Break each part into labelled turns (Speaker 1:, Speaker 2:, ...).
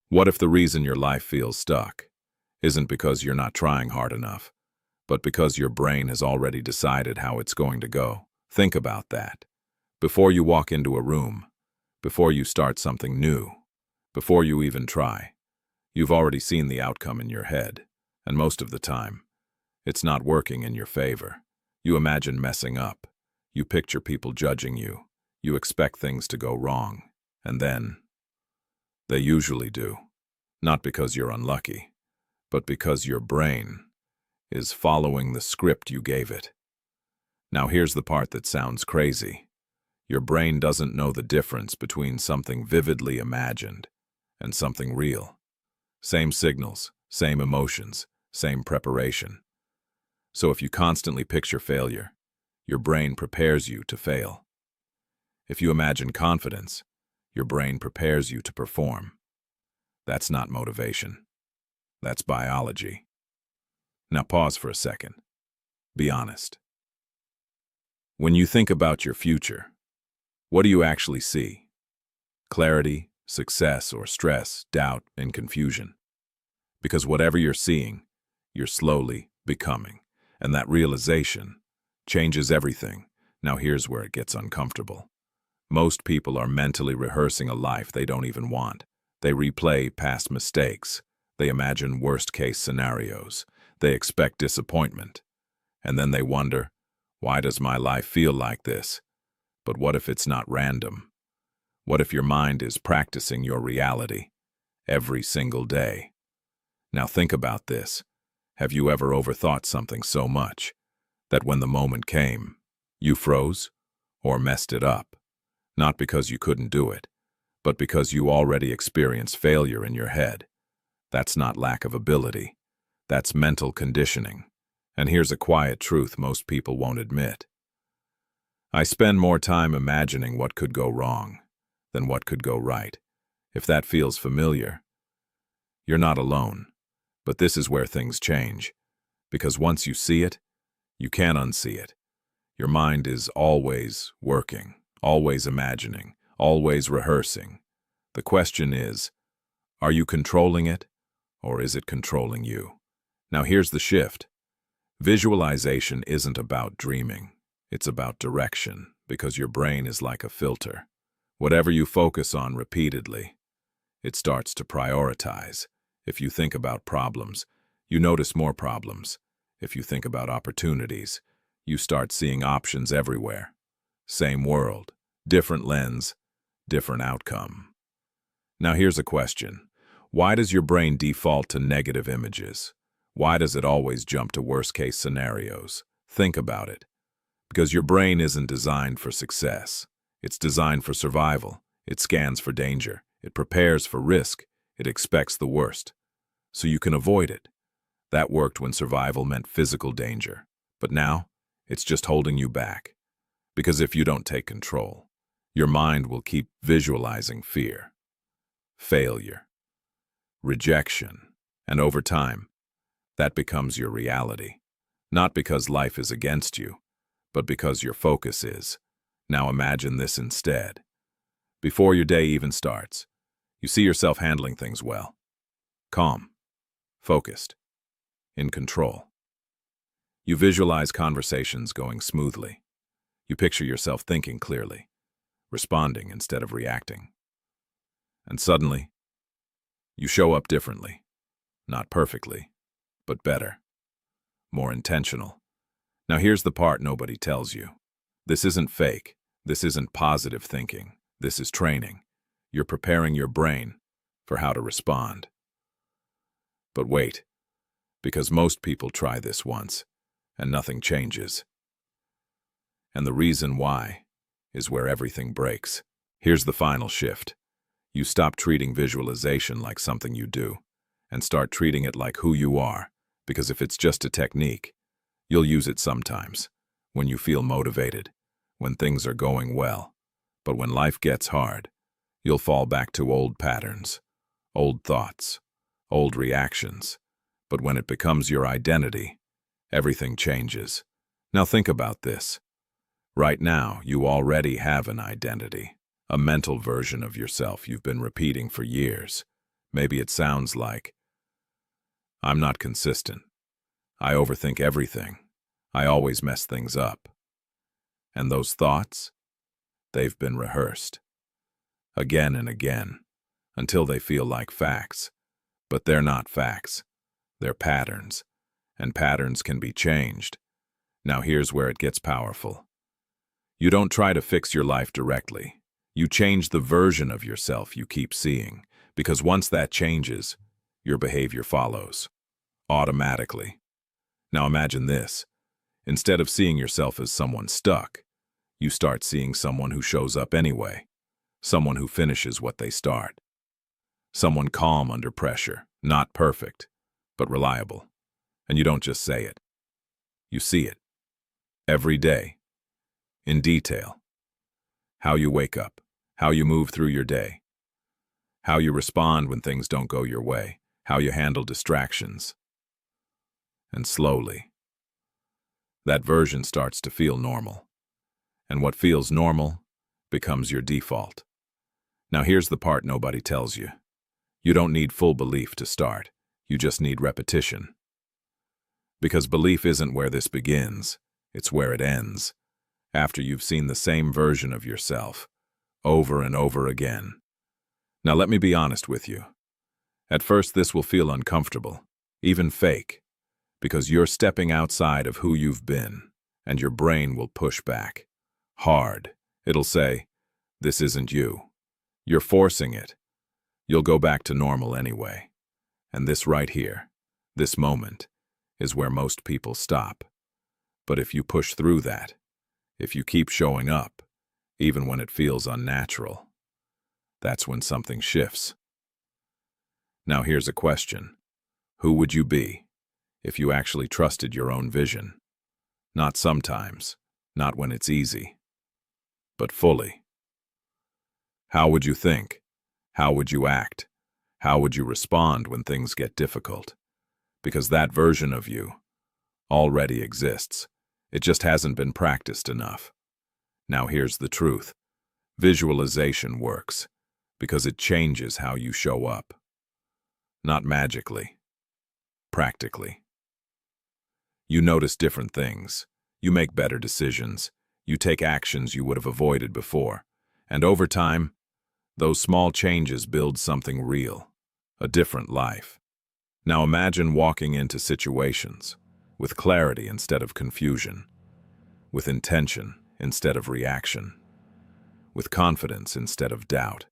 Speaker 1: What if the reason your life feels stuck isn't because you're not trying hard enough, but because your brain has already decided how it's going to go? Think about that. Before you walk into a room, before you start something new, before you even try, you've already seen the outcome in your head, and most of the time, it's not working in your favor. You imagine messing up. You picture people judging you. You expect things to go wrong. And then, they usually do. Not because you're unlucky, but because your brain is following the script you gave it. Now here's the part that sounds crazy. Your brain doesn't know the difference between something vividly imagined and something real. Same signals, same emotions, same preparation. So if you constantly picture failure, your brain prepares you to fail. If you imagine confidence, your brain prepares you to perform. That's not motivation. That's biology. Now pause for a second. Be honest. When you think about your future, what do you actually see? Clarity, success, or stress, doubt, and confusion? Because whatever you're seeing, you're slowly becoming. And that realization changes everything. Now here's where it gets uncomfortable. Most people are mentally rehearsing a life they don't even want. They replay past mistakes. They imagine worst-case scenarios. They expect disappointment. And then they wonder, why does my life feel like this? But what if it's not random? What if your mind is practicing your reality every single day? Now think about this. Have you ever overthought something so much that when the moment came, you froze or messed it up? Not because you couldn't do it, but because you already experienced failure in your head. That's not lack of ability. That's mental conditioning. And here's a quiet truth most people won't admit. I spend more time imagining what could go wrong than what could go right. If that feels familiar, you're not alone. But this is where things change. Because once you see it, you can't unsee it. Your mind is always working, always imagining, always rehearsing. The question is, are you controlling it, or is it controlling you? Now here's the shift. Visualization isn't about dreaming. It's about direction, because your brain is like a filter. Whatever you focus on repeatedly, it starts to prioritize. If you think about problems, you notice more problems. If you think about opportunities, you start seeing options everywhere. Same world, different lens, different outcome. Now here's a question. Why does your brain default to negative images? Why does it always jump to worst-case scenarios? Think about it. Because your brain isn't designed for success. It's designed for survival. It scans for danger. It prepares for risk. It expects the worst. So you can avoid it. That worked when survival meant physical danger. But now, it's just holding you back. Because if you don't take control, your mind will keep visualizing fear, failure, rejection, and over time, that becomes your reality. Not because life is against you, but because your focus is. Now imagine this instead. Before your day even starts, you see yourself handling things well. Calm, focused, in control. You visualize conversations going smoothly. You picture yourself thinking clearly, responding instead of reacting. And suddenly, you show up differently. Not perfectly, but better. More intentional. Now here's the part nobody tells you. This isn't fake. This isn't positive thinking. This is training. You're preparing your brain for how to respond. But wait, because most people try this once, and nothing changes. And the reason why is where everything breaks. Here's the final shift. You stop treating visualization like something you do, and start treating it like who you are, because if it's just a technique, you'll use it sometimes, when you feel motivated, when things are going well. But when life gets hard, you'll fall back to old patterns, old thoughts, old reactions. But when it becomes your identity, everything changes. Now think about this. Right now, you already have an identity, a mental version of yourself you've been repeating for years. Maybe it sounds like, I'm not consistent. I overthink everything. I always mess things up. And those thoughts, they've been rehearsed. Again and again, until they feel like facts. But they're not facts. They're patterns. And patterns can be changed. Now here's where it gets powerful. You don't try to fix your life directly. You change the version of yourself you keep seeing, because once that changes, your behavior follows. Automatically. Now imagine this. Instead of seeing yourself as someone stuck, you start seeing someone who shows up anyway. Someone who finishes what they start. Someone calm under pressure, not perfect, but reliable. And you don't just say it. You see it. Every day. In detail. How you wake up. How you move through your day. How you respond when things don't go your way. How you handle distractions. And slowly, that version starts to feel normal. And what feels normal becomes your default. Now here's the part nobody tells you. You don't need full belief to start. You just need repetition. Because belief isn't where this begins, it's where it ends. After you've seen the same version of yourself, over and over again. Now let me be honest with you. At first this will feel uncomfortable, even fake, because you're stepping outside of who you've been, and your brain will push back. Hard. It'll say, this isn't you. You're forcing it. You'll go back to normal anyway. And this right here, this moment, is where most people stop. But if you push through that, if you keep showing up, even when it feels unnatural, that's when something shifts. Now here's a question. Who would you be if you actually trusted your own vision? Not sometimes, not when it's easy, but fully. How would you think? How would you act? How would you respond when things get difficult? Because that version of you already exists. It just hasn't been practiced enough. Now here's the truth. Visualization works because it changes how you show up. Not magically, practically. You notice different things. You make better decisions. You take actions you would have avoided before. And over time, those small changes build something real, a different life. Now imagine walking into situations with clarity instead of confusion, with intention instead of reaction, with confidence instead of doubt.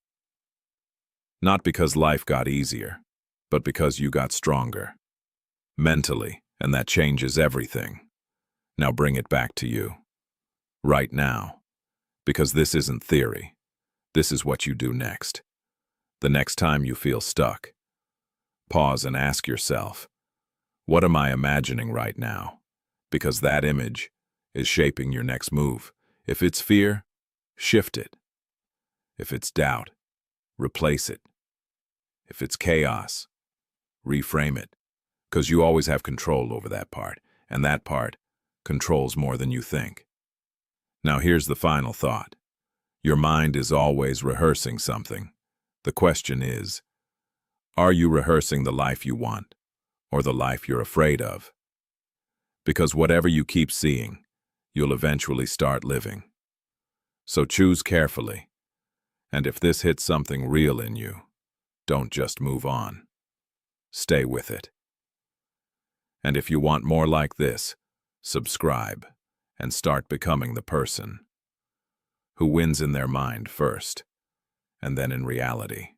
Speaker 1: Not because life got easier, but because you got stronger, mentally, and that changes everything. Now bring it back to you, right now, because this isn't theory. This is what you do next. The next time you feel stuck, pause and ask yourself, what am I imagining right now? Because that image is shaping your next move. If it's fear, shift it. If it's doubt, replace it. If it's chaos, reframe it. Because you always have control over that part, and that part controls more than you think. Now here's the final thought. Your mind is always rehearsing something. The question is, are you rehearsing the life you want, or the life you're afraid of? Because whatever you keep seeing, you'll eventually start living. So choose carefully. And if this hits something real in you, don't just move on. Stay with it. And if you want more like this, subscribe and start becoming the person who wins in their mind first, and then in reality.